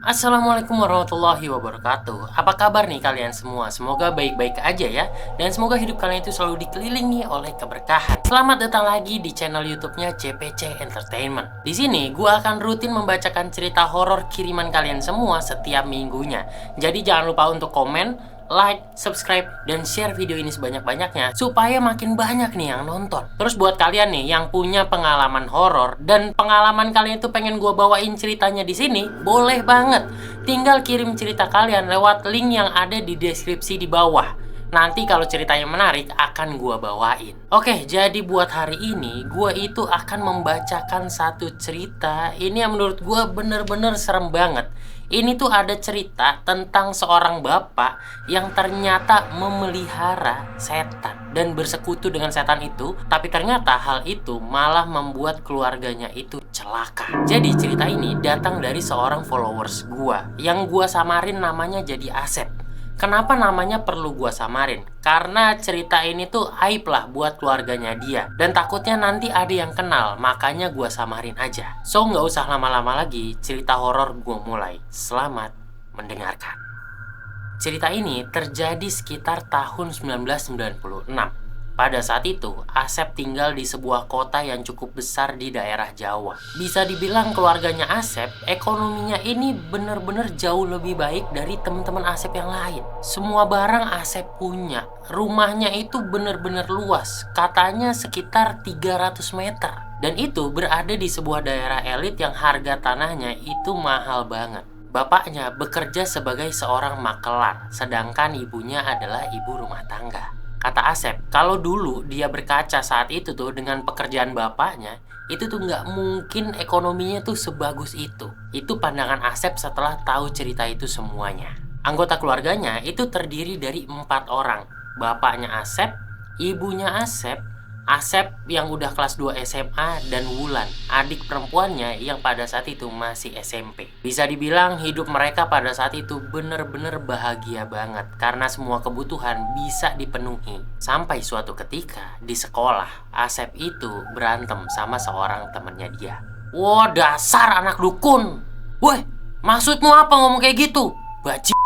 Assalamualaikum warahmatullahi wabarakatuh. Apa kabar nih kalian semua? Semoga baik-baik aja ya. Dan semoga hidup kalian itu selalu dikelilingi oleh keberkahan. Selamat datang lagi di channel YouTube-nya CPC Entertainment. Di sini gua akan rutin membacakan cerita horor kiriman kalian semua setiap minggunya. Jadi jangan lupa untuk komen, like, subscribe, dan share video ini sebanyak-banyaknya supaya makin banyak nih yang nonton. Terus buat kalian nih yang punya pengalaman horor dan pengalaman kalian itu pengen gua bawain ceritanya di sini, boleh banget. Tinggal kirim cerita kalian lewat link yang ada di deskripsi di bawah. Nanti kalau ceritanya menarik akan gua bawain. Oke, jadi buat hari ini gua itu akan membacakan satu cerita ini yang menurut gua bener-bener serem banget. Ini tuh ada cerita tentang seorang bapak yang ternyata memelihara setan dan bersekutu dengan setan itu, tapi ternyata hal itu malah membuat keluarganya itu celaka. Jadi cerita ini datang dari seorang followers gua yang gua samarin namanya jadi Asep. Kenapa namanya perlu gua samarin? Karena cerita ini tuh aib lah buat keluarganya dia. Dan takutnya nanti ada yang kenal, makanya gua samarin aja. So nggak usah lama-lama lagi, cerita horor gua mulai. Selamat mendengarkan. Cerita ini terjadi sekitar tahun 1996. Pada saat itu, Asep tinggal di sebuah kota yang cukup besar di daerah Jawa. Bisa dibilang keluarganya Asep, ekonominya ini bener-bener jauh lebih baik dari teman-teman Asep yang lain. Semua barang Asep punya. Rumahnya itu bener-bener luas, katanya sekitar 300 meter. Dan itu berada di sebuah daerah elit yang harga tanahnya itu mahal banget. Bapaknya bekerja sebagai seorang makelar, sedangkan ibunya adalah ibu rumah tangga. Kata Asep, kalau dulu dia berkaca saat itu tuh dengan pekerjaan bapaknya, itu tuh nggak mungkin ekonominya tuh sebagus itu. Itu pandangan Asep setelah tahu cerita itu semuanya. Anggota keluarganya itu terdiri dari 4 orang. Bapaknya Asep, ibunya Asep, Asep yang udah kelas 2 SMA, dan Wulan, adik perempuannya yang pada saat itu masih SMP. Bisa dibilang hidup mereka pada saat itu bener-bener bahagia banget karena semua kebutuhan bisa dipenuhi. Sampai suatu ketika di sekolah, Asep itu berantem sama seorang temennya dia. Wah, dasar anak dukun. Woi, maksudmu apa ngomong kayak gitu? Baji.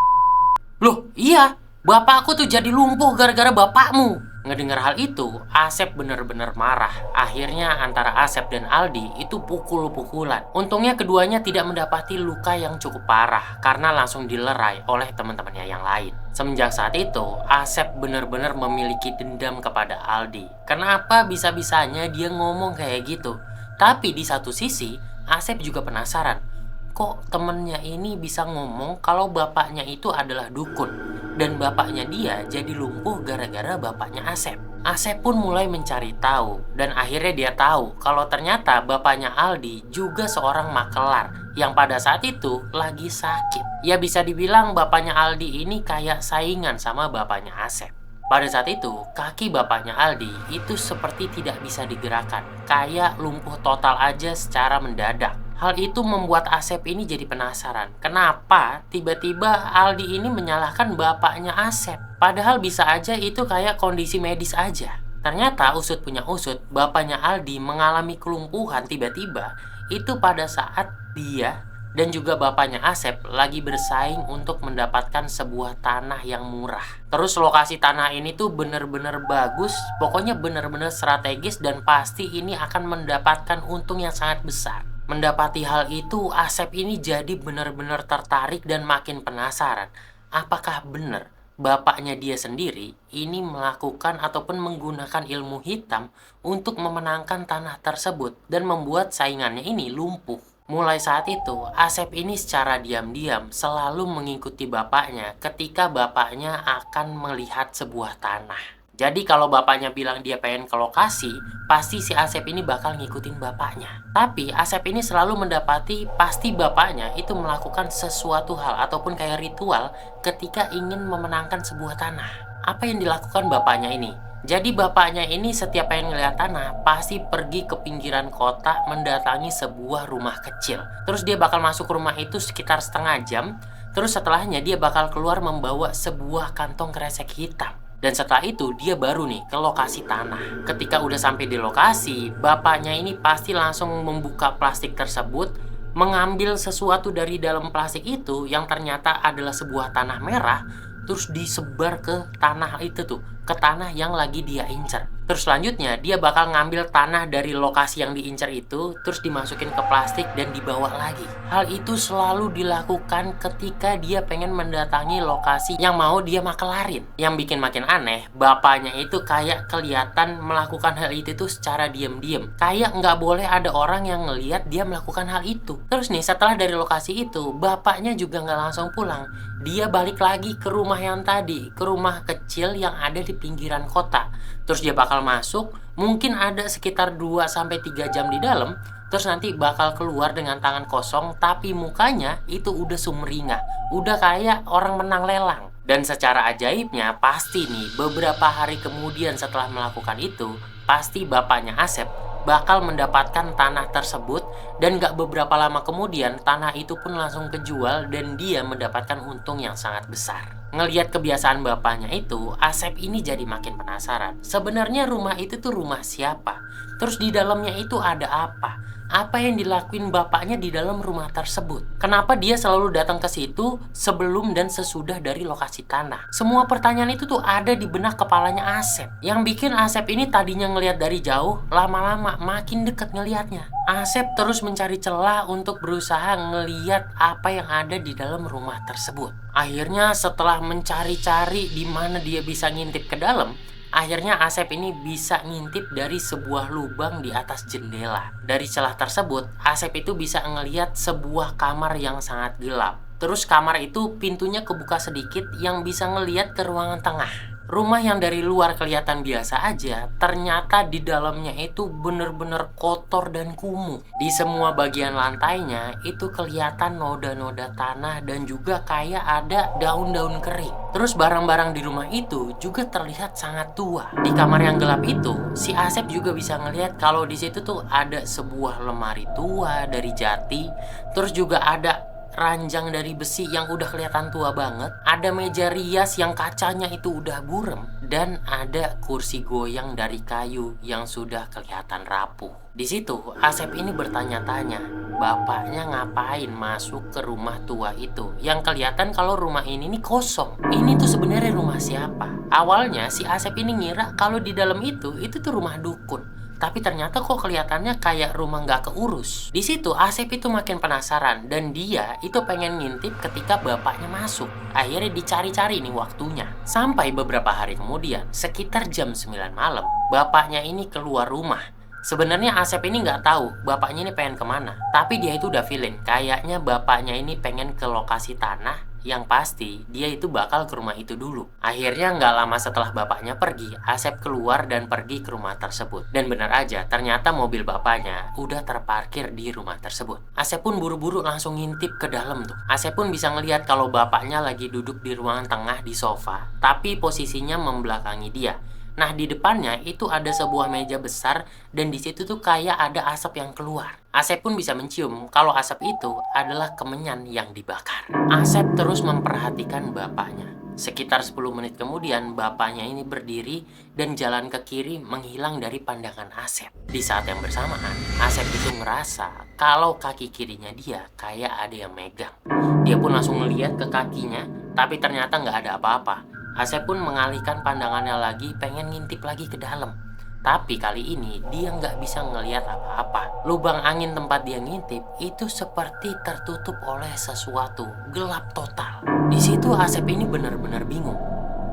Loh, iya, bapakku tuh jadi lumpuh gara-gara bapakmu. Ngedengar hal itu, Asep bener-bener marah. Akhirnya antara Asep dan Aldi itu pukul-pukulan. Untungnya keduanya tidak mendapati luka yang cukup parah karena langsung dilerai oleh teman-temannya yang lain. Semenjak saat itu, Asep bener-bener memiliki dendam kepada Aldi. Kenapa bisa-bisanya dia ngomong kayak gitu? Tapi di satu sisi, Asep juga penasaran. Kok temennya ini bisa ngomong kalau bapaknya itu adalah dukun dan bapaknya dia jadi lumpuh gara-gara bapaknya Asep. Asep pun mulai mencari tahu dan akhirnya dia tahu kalau ternyata bapaknya Aldi juga seorang makelar yang pada saat itu lagi sakit. Ya bisa dibilang bapaknya Aldi ini kayak saingan sama bapaknya Asep. Pada saat itu, kaki bapaknya Aldi itu seperti tidak bisa digerakkan, kayak lumpuh total aja secara mendadak. Hal itu membuat Asep ini jadi penasaran. Kenapa tiba-tiba Aldi ini menyalahkan bapaknya Asep? Padahal bisa aja itu kayak kondisi medis aja. Ternyata usut punya usut, bapaknya Aldi mengalami kelumpuhan tiba-tiba itu pada saat dia dan juga bapaknya Asep lagi bersaing untuk mendapatkan sebuah tanah yang murah. Terus lokasi tanah ini tuh bener-bener bagus, pokoknya bener-bener strategis dan pasti ini akan mendapatkan untung yang sangat besar. Mendapati hal itu, Asep ini jadi benar-benar tertarik dan makin penasaran. Apakah benar bapaknya dia sendiri ini melakukan ataupun menggunakan ilmu hitam untuk memenangkan tanah tersebut dan membuat saingannya ini lumpuh. Mulai saat itu, Asep ini secara diam-diam selalu mengikuti bapaknya ketika bapaknya akan melihat sebuah tanah. Jadi kalau bapaknya bilang dia pengen ke lokasi, pasti si Asep ini bakal ngikutin bapaknya. Tapi Asep ini selalu mendapati pasti bapaknya itu melakukan sesuatu hal ataupun kayak ritual ketika ingin memenangkan sebuah tanah. Apa yang dilakukan bapaknya ini? Jadi bapaknya ini setiap pengen ngeliat tanah, pasti pergi ke pinggiran kota mendatangi sebuah rumah kecil. Terus dia bakal masuk rumah itu sekitar setengah jam. Terus setelahnya dia bakal keluar membawa sebuah kantong kresek hitam. Dan setelah itu dia baru nih ke lokasi tanah. Ketika udah sampai di lokasi, bapaknya ini pasti langsung membuka plastik tersebut, mengambil sesuatu dari dalam plastik itu yang ternyata adalah sebuah tanah merah, terus disebar ke tanah itu tuh, ke tanah yang lagi dia incer. Terus selanjutnya dia bakal ngambil tanah dari lokasi yang diincar itu, terus dimasukin ke plastik dan dibawa lagi. Hal itu selalu dilakukan ketika dia pengen mendatangi lokasi yang mau dia makelarin. Yang bikin makin aneh, bapaknya itu kayak kelihatan melakukan hal itu tuh secara diam-diam. Kayak nggak boleh ada orang yang ngelihat dia melakukan hal itu. Terus nih, setelah dari lokasi itu, bapaknya juga nggak langsung pulang. Dia balik lagi ke rumah yang tadi, ke rumah kecil yang ada di pinggiran kota. Terus dia bakal masuk, mungkin ada sekitar 2-3 jam di dalam, terus nanti bakal keluar dengan tangan kosong, tapi mukanya itu udah sumringah, udah kayak orang menang lelang. Dan secara ajaibnya, pasti nih beberapa hari kemudian setelah melakukan itu, pasti bapaknya Asep bakal mendapatkan tanah tersebut, dan gak beberapa lama kemudian tanah itu pun langsung kejual dan dia mendapatkan untung yang sangat besar. Ngelihat kebiasaan bapaknya itu, Asep ini jadi makin penasaran. Sebenarnya rumah itu tuh rumah siapa? Terus di dalamnya itu ada apa? Apa yang dilakuin bapaknya di dalam rumah tersebut? Kenapa dia selalu datang ke situ sebelum dan sesudah dari lokasi tanah? Semua pertanyaan itu tuh ada di benak kepalanya Asep. Yang bikin Asep ini tadinya ngelihat dari jauh, lama-lama makin dekat ngelihatnya. Asep terus mencari celah untuk berusaha ngelihat apa yang ada di dalam rumah tersebut. Akhirnya setelah mencari-cari di mana dia bisa ngintip ke dalam, akhirnya Asep ini bisa ngintip dari sebuah lubang di atas jendela. Dari celah tersebut, Asep itu bisa ngelihat sebuah kamar yang sangat gelap. Terus kamar itu pintunya kebuka sedikit yang bisa ngelihat ke ruangan tengah. Rumah yang dari luar kelihatan biasa aja, ternyata di dalamnya itu bener-bener kotor dan kumuh. Di semua bagian lantainya itu kelihatan noda-noda tanah dan juga kayak ada daun-daun kering. Terus barang-barang di rumah itu juga terlihat sangat tua. Di kamar yang gelap itu, si Asep juga bisa ngelihat kalau di situ tuh ada sebuah lemari tua dari jati, terus juga ada ranjang dari besi yang udah kelihatan tua banget, ada meja rias yang kacanya itu udah burem, dan ada kursi goyang dari kayu yang sudah kelihatan rapuh. Di situ Asep ini bertanya-tanya, bapaknya ngapain masuk ke rumah tua itu? Yang kelihatan kalau rumah ini nih kosong. Ini tuh sebenarnya rumah siapa? Awalnya si Asep ini ngira kalau di dalam itu tuh rumah dukun. Tapi ternyata kok kelihatannya kayak rumah nggak keurus. Di situ Asep itu makin penasaran dan dia itu pengen ngintip ketika bapaknya masuk. Akhirnya dicari-cari nih waktunya. Sampai beberapa hari kemudian, sekitar jam 9 malam, bapaknya ini keluar rumah. Sebenarnya Asep ini nggak tahu bapaknya ini pengen kemana. Tapi dia itu udah feeling kayaknya bapaknya ini pengen ke lokasi tanah. Yang pasti dia itu bakal ke rumah itu dulu. Akhirnya nggak lama setelah bapaknya pergi, Asep keluar dan pergi ke rumah tersebut. Dan benar aja, ternyata mobil bapaknya udah terparkir di rumah tersebut. Asep pun buru-buru langsung ngintip ke dalam tuh. Asep pun bisa ngelihat kalau bapaknya lagi duduk di ruangan tengah di sofa, tapi posisinya membelakangi dia. Nah, di depannya itu ada sebuah meja besar dan di situ tuh kayak ada asap yang keluar. Asep pun bisa mencium kalau asap itu adalah kemenyan yang dibakar. Asep terus memperhatikan bapaknya. Sekitar 10 menit kemudian, bapaknya ini berdiri dan jalan ke kiri menghilang dari pandangan Asep. Di saat yang bersamaan, Asep itu ngerasa kalau kaki kirinya dia kayak ada yang megang. Dia pun langsung ngeliat ke kakinya, tapi ternyata nggak ada apa-apa. Asep pun mengalihkan pandangannya lagi, pengen ngintip lagi ke dalam. Tapi kali ini dia nggak bisa ngelihat apa-apa. Lubang angin tempat dia ngintip itu seperti tertutup oleh sesuatu, gelap total. Di situ Asep ini benar-benar bingung.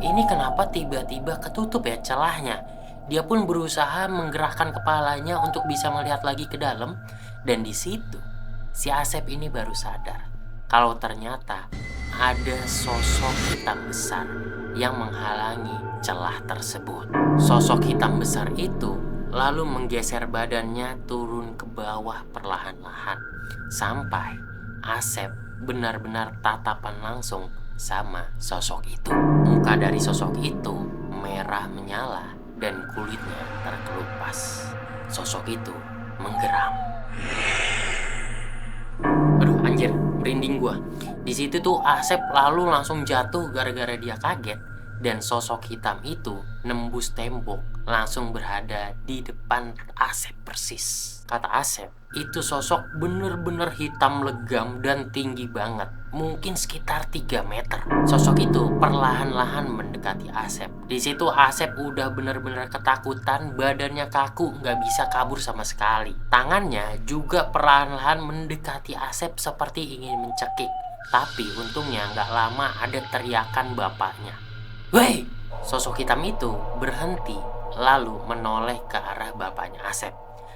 Ini kenapa tiba-tiba ketutup ya celahnya? Dia pun berusaha menggerakkan kepalanya untuk bisa melihat lagi ke dalam. Dan di situ si Asep ini baru sadar kalau ternyata ada sosok hitam besar yang menghalangi celah tersebut. Sosok hitam besar itu lalu menggeser badannya turun ke bawah perlahan-lahan sampai Asep benar-benar tatapan langsung sama sosok itu. Muka dari sosok itu merah menyala dan kulitnya terkelupas. Sosok itu menggeram. Aduh anjir, merinding gua. Di situ tuh Asep lalu langsung jatuh gara-gara dia kaget dan sosok hitam itu nembus tembok langsung berada di depan Asep persis. Kata Asep, itu sosok bener-bener hitam legam dan tinggi banget, mungkin sekitar 3 meter. Sosok itu perlahan-lahan mendekati Asep. Di situ Asep udah bener-bener ketakutan, badannya kaku, nggak bisa kabur sama sekali. Tangannya juga perlahan-lahan mendekati Asep seperti ingin mencekik. Tapi untungnya nggak lama ada teriakan bapaknya. "Woi!" Sosok hitam itu berhenti lalu menoleh ke arah bapaknya Asep.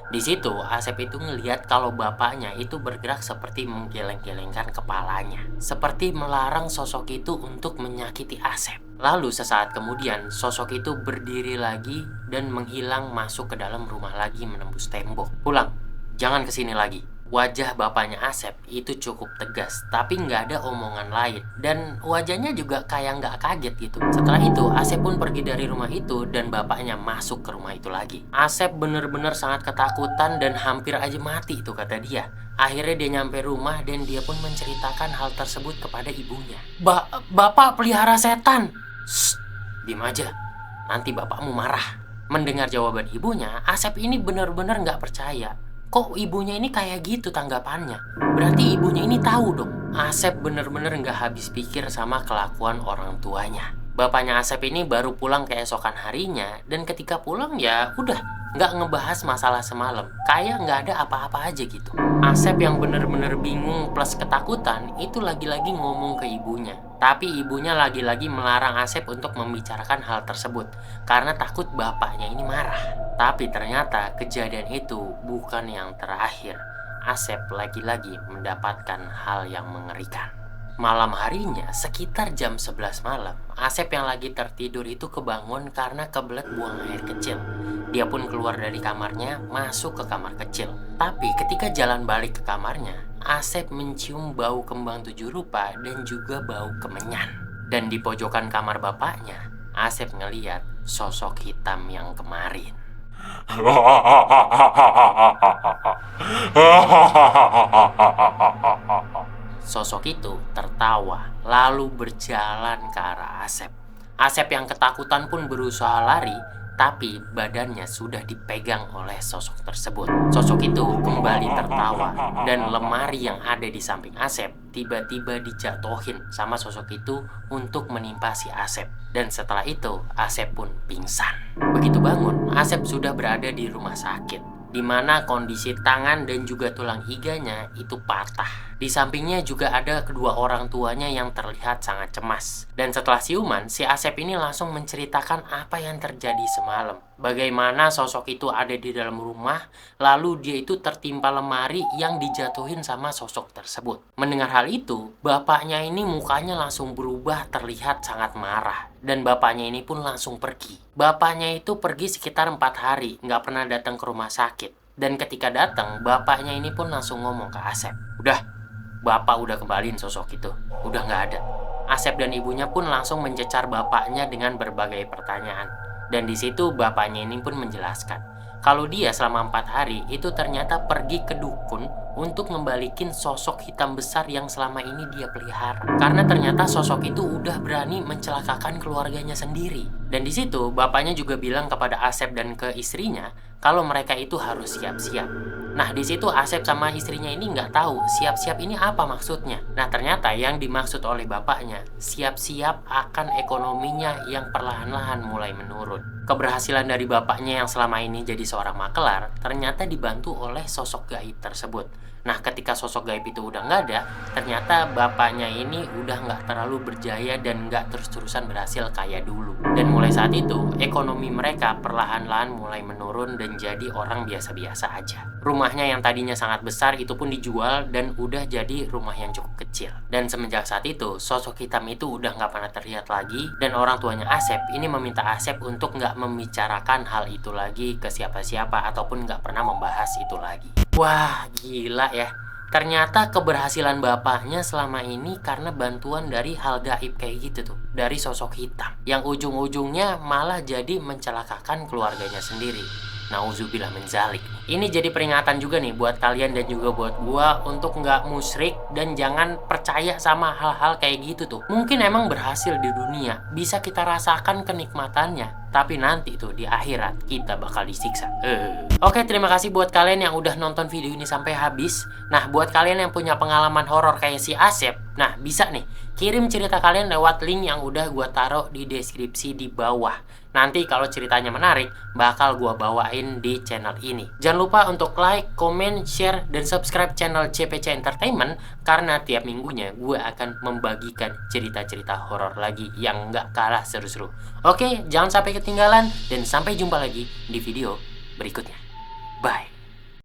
Di situ Asep itu ngelihat kalau bapaknya itu bergerak seperti menggeleng-gelengkan kepalanya, seperti melarang sosok itu untuk menyakiti Asep. Lalu sesaat kemudian sosok itu berdiri lagi dan menghilang masuk ke dalam rumah lagi menembus tembok. "Pulang, jangan kesini lagi." Wajah bapaknya Asep itu cukup tegas, tapi nggak ada omongan lain. Dan wajahnya juga kayak nggak kaget gitu. Setelah itu, Asep pun pergi dari rumah itu dan bapaknya masuk ke rumah itu lagi. Asep bener-bener sangat ketakutan dan hampir aja mati itu kata dia. Akhirnya dia nyampe rumah dan dia pun menceritakan hal tersebut kepada ibunya. Bapak pelihara setan." "Shh, diam aja, nanti bapakmu marah." Mendengar jawaban ibunya, Asep ini bener-bener nggak percaya. Kok ibunya ini kayak gitu tanggapannya? Berarti ibunya ini tahu dong. Asep bener-bener nggak habis pikir sama kelakuan orang tuanya. Bapaknya Asep ini baru pulang keesokan harinya, dan ketika pulang ya udah nggak ngebahas masalah semalam. Kayak nggak ada apa-apa aja gitu. Asep yang bener-bener bingung plus ketakutan itu lagi-lagi ngomong ke ibunya. Tapi ibunya lagi-lagi melarang Asep untuk membicarakan hal tersebut karena takut bapaknya ini marah. Tapi ternyata kejadian itu bukan yang terakhir. Asep lagi-lagi mendapatkan hal yang mengerikan. Malam harinya, sekitar jam 11 malam, Asep yang lagi tertidur itu kebangun karena kebelet buang air kecil. Dia pun keluar dari kamarnya, masuk ke kamar kecil. Tapi ketika jalan balik ke kamarnya, Asep mencium bau kembang 7 rupa dan juga bau kemenyan. Dan di pojokan kamar bapaknya, Asep ngeliat sosok hitam yang kemarin. Sosok itu tertawa, lalu berjalan ke arah Asep. Asep yang ketakutan pun berusaha lari, tapi badannya sudah dipegang oleh sosok tersebut. Sosok itu kembali tertawa, dan lemari yang ada di samping Asep tiba-tiba dijatuhin sama sosok itu untuk menimpa si Asep. Dan setelah itu, Asep pun pingsan. Begitu bangun, Asep sudah berada di rumah sakit, di mana kondisi tangan dan juga tulang iganya itu patah. Di sampingnya juga ada kedua orang tuanya yang terlihat sangat cemas. Dan setelah siuman, si Asep ini langsung menceritakan apa yang terjadi semalam. Bagaimana sosok itu ada di dalam rumah, lalu dia itu tertimpa lemari yang dijatuhin sama sosok tersebut. Mendengar hal itu, bapaknya ini mukanya langsung berubah terlihat sangat marah. Dan bapaknya ini pun langsung pergi. Bapaknya itu pergi sekitar 4 hari, nggak pernah datang ke rumah sakit. Dan ketika datang, bapaknya ini pun langsung ngomong ke Asep, "Udah, bapak udah kembaliin sosok itu, udah nggak ada." Asep dan ibunya pun langsung mencecar bapaknya dengan berbagai pertanyaan. Dan di situ bapaknya ini pun menjelaskan kalau dia selama 4 hari itu ternyata pergi ke dukun untuk ngembalikin sosok hitam besar yang selama ini dia pelihara. Karena ternyata sosok itu udah berani mencelakakan keluarganya sendiri. Dan di situ bapaknya juga bilang kepada Asep dan ke istrinya kalau mereka itu harus siap-siap. Nah, di situ Asep sama istrinya ini nggak tahu siap-siap ini apa maksudnya. Nah, ternyata yang dimaksud oleh bapaknya siap-siap akan ekonominya yang perlahan-lahan mulai menurun. Keberhasilan dari bapaknya yang selama ini jadi seorang makelar ternyata dibantu oleh sosok gaib tersebut. Nah, ketika sosok gaib itu udah nggak ada, ternyata bapaknya ini udah nggak terlalu berjaya dan nggak terus-terusan berhasil kayak dulu. Dan mulai saat itu, ekonomi mereka perlahan-lahan mulai menurun dan jadi orang biasa-biasa aja. Rumahnya yang tadinya sangat besar itu pun dijual dan udah jadi rumah yang cukup kecil. Dan semenjak saat itu, sosok hitam itu udah nggak pernah terlihat lagi. Dan orang tuanya Asep ini meminta Asep untuk nggak membicarakan hal itu lagi ke siapa-siapa ataupun nggak pernah membahas itu lagi. Wah, gila ya. Ternyata keberhasilan bapaknya selama ini karena bantuan dari hal gaib kayak gitu tuh. Dari sosok hitam. Yang ujung-ujungnya malah jadi mencelakakan keluarganya sendiri. Nauzubillah min dzalik nih. Ini jadi peringatan juga nih buat kalian dan juga buat gua untuk nggak musyrik dan jangan percaya sama hal-hal kayak gitu tuh. Mungkin emang berhasil di dunia, bisa kita rasakan kenikmatannya, tapi nanti tuh di akhirat kita bakal disiksa. Oke, terima kasih buat kalian yang udah nonton video ini sampai habis. Nah, buat kalian yang punya pengalaman horor kayak si Asep, nah bisa nih kirim cerita kalian lewat link yang udah gua taruh di deskripsi di bawah. Nanti kalau ceritanya menarik, bakal gua bawain di channel ini. Jangan lupa untuk like, comment, share, dan subscribe channel CPC Entertainment, karena tiap minggunya gua akan membagikan cerita-cerita horor lagi yang nggak kalah seru-seru. Oke, jangan sampai ketinggalan, dan sampai jumpa lagi di video berikutnya. Bye.